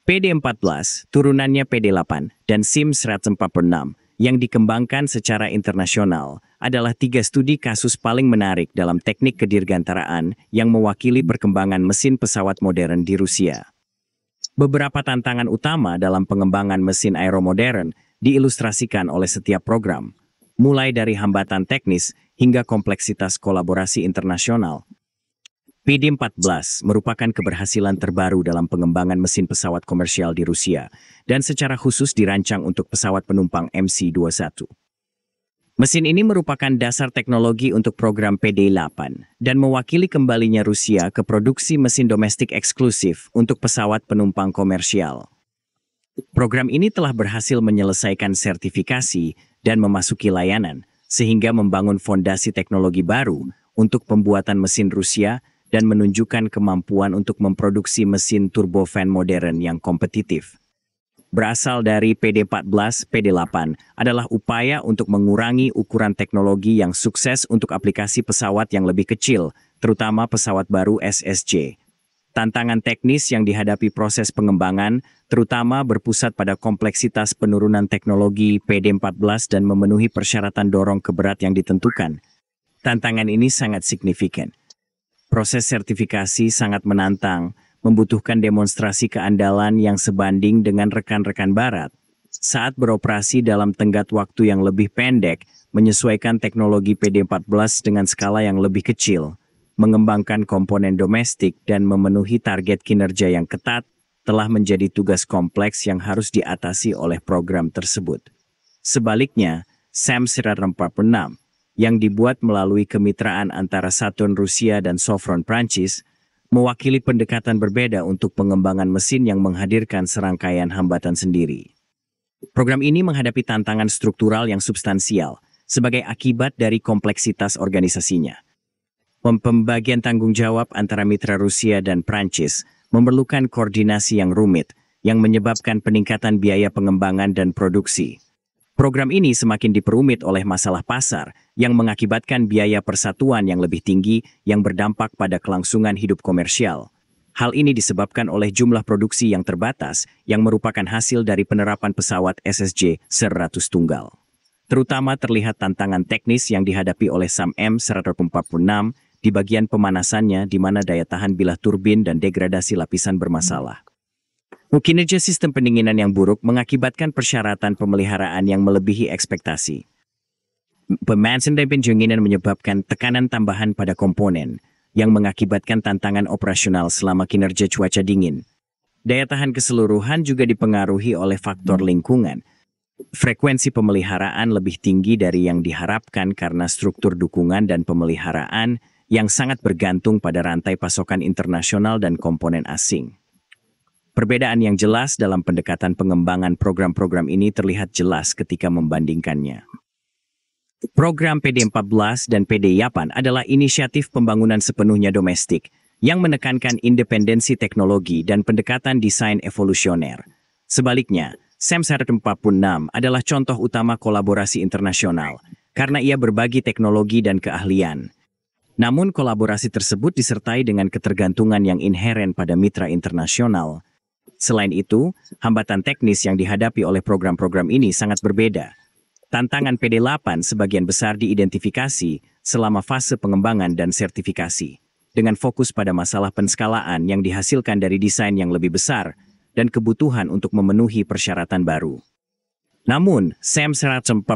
PD-14, turunannya PD-8, dan SIM-146 yang dikembangkan secara internasional adalah 3 studi kasus paling menarik dalam teknik kedirgantaraan yang mewakili perkembangan mesin pesawat modern di Rusia. Beberapa tantangan utama dalam pengembangan mesin aeromodern diilustrasikan oleh setiap program, mulai dari hambatan teknis hingga kompleksitas kolaborasi internasional. PD-14 merupakan keberhasilan terbaru dalam pengembangan mesin pesawat komersial di Rusia dan secara khusus dirancang untuk pesawat penumpang MC-21. Mesin ini merupakan dasar teknologi untuk program PD-8 dan mewakili kembalinya Rusia ke produksi mesin domestik eksklusif untuk pesawat penumpang komersial. Program ini telah berhasil menyelesaikan sertifikasi dan memasuki layanan, sehingga membangun fondasi teknologi baru untuk pembuatan mesin Rusia dan menunjukkan kemampuan untuk memproduksi mesin turbofan modern yang kompetitif. Berasal dari PD-14, PD-8 adalah upaya untuk mengurangi ukuran teknologi yang sukses untuk aplikasi pesawat yang lebih kecil, terutama pesawat baru SSC. Tantangan teknis yang dihadapi proses pengembangan, terutama berpusat pada kompleksitas penurunan teknologi PD-14 dan memenuhi persyaratan dorong keberat yang ditentukan. Tantangan ini sangat signifikan. Proses sertifikasi sangat menantang, membutuhkan demonstrasi keandalan yang sebanding dengan rekan-rekan barat. Saat beroperasi dalam tenggat waktu yang lebih pendek, menyesuaikan teknologi PD-14 dengan skala yang lebih kecil, mengembangkan komponen domestik dan memenuhi target kinerja yang ketat, telah menjadi tugas kompleks yang harus diatasi oleh program tersebut. Sebaliknya, SAM-146 yang dibuat melalui kemitraan antara Saturn Rusia dan Sofron Prancis, mewakili pendekatan berbeda untuk pengembangan mesin yang menghadirkan serangkaian hambatan sendiri. Program ini menghadapi tantangan struktural yang substansial sebagai akibat dari kompleksitas organisasinya. Pembagian tanggung jawab antara mitra Rusia dan Prancis memerlukan koordinasi yang rumit yang menyebabkan peningkatan biaya pengembangan dan produksi. Program ini semakin diperumit oleh masalah pasar yang mengakibatkan biaya persatuan yang lebih tinggi yang berdampak pada kelangsungan hidup komersial. Hal ini disebabkan oleh jumlah produksi yang terbatas yang merupakan hasil dari penerapan pesawat SSJ 100 tunggal. Terutama terlihat tantangan teknis yang dihadapi oleh SAM M146 di bagian pemanasannya di mana daya tahan bilah turbin dan degradasi lapisan bermasalah. Kinerja sistem pendinginan yang buruk mengakibatkan persyaratan pemeliharaan yang melebihi ekspektasi. Pemanasan dan pendinginan menyebabkan tekanan tambahan pada komponen yang mengakibatkan tantangan operasional selama kinerja cuaca dingin. Daya tahan keseluruhan juga dipengaruhi oleh faktor lingkungan. Frekuensi pemeliharaan lebih tinggi dari yang diharapkan karena struktur dukungan dan pemeliharaan yang sangat bergantung pada rantai pasokan internasional dan komponen asing. Perbedaan yang jelas dalam pendekatan pengembangan program-program ini terlihat jelas ketika membandingkannya. Program PD-14 dan PD-8 adalah inisiatif pembangunan sepenuhnya domestik yang menekankan independensi teknologi dan pendekatan desain evolusioner. Sebaliknya, SAM-146 adalah contoh utama kolaborasi internasional karena ia berbagi teknologi dan keahlian. Namun kolaborasi tersebut disertai dengan ketergantungan yang inheren pada mitra internasional. Selain itu, hambatan teknis yang dihadapi oleh program-program ini sangat berbeda. Tantangan PD-8 sebagian besar diidentifikasi selama fase pengembangan dan sertifikasi, dengan fokus pada masalah penskalaan yang dihasilkan dari desain yang lebih besar dan kebutuhan untuk memenuhi persyaratan baru. Namun, SAM-146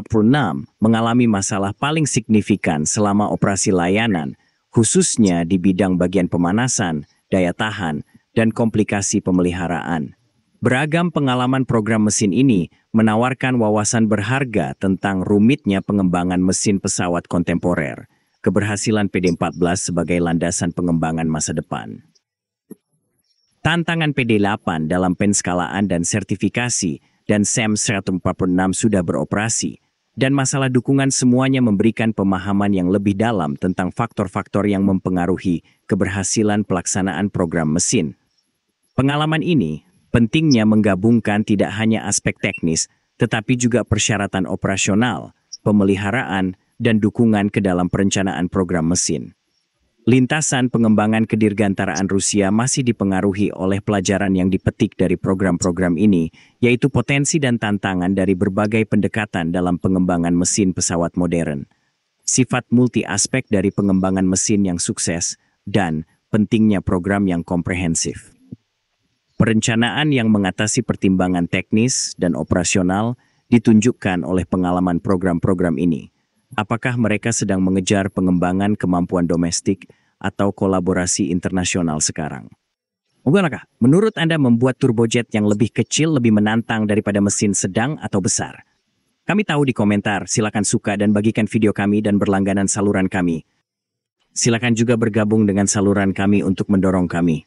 mengalami masalah paling signifikan selama operasi layanan, khususnya di bidang bagian pemanasan, daya tahan, dan komplikasi pemeliharaan. Beragam pengalaman program mesin ini menawarkan wawasan berharga tentang rumitnya pengembangan mesin pesawat kontemporer, keberhasilan PD-14 sebagai landasan pengembangan masa depan. Tantangan PD-8 dalam penskalaan dan sertifikasi dan SAM-146 sudah beroperasi, dan masalah dukungan semuanya memberikan pemahaman yang lebih dalam tentang faktor-faktor yang mempengaruhi keberhasilan pelaksanaan program mesin. Pengalaman ini pentingnya menggabungkan tidak hanya aspek teknis, tetapi juga persyaratan operasional, pemeliharaan, dan dukungan ke dalam perencanaan program mesin. Lintasan pengembangan kedirgantaraan Rusia masih dipengaruhi oleh pelajaran yang dipetik dari program-program ini, yaitu potensi dan tantangan dari berbagai pendekatan dalam pengembangan mesin pesawat modern. Sifat multi-aspek dari pengembangan mesin yang sukses, dan pentingnya program yang komprehensif. Perencanaan yang mengatasi pertimbangan teknis dan operasional ditunjukkan oleh pengalaman program-program ini. Apakah mereka sedang mengejar pengembangan kemampuan domestik atau kolaborasi internasional sekarang? Bagaimanakah menurut Anda membuat turbojet yang lebih kecil lebih menantang daripada mesin sedang atau besar? Kami tahu di komentar, silakan suka dan bagikan video kami dan berlangganan saluran kami. Silakan juga bergabung dengan saluran kami untuk mendorong kami.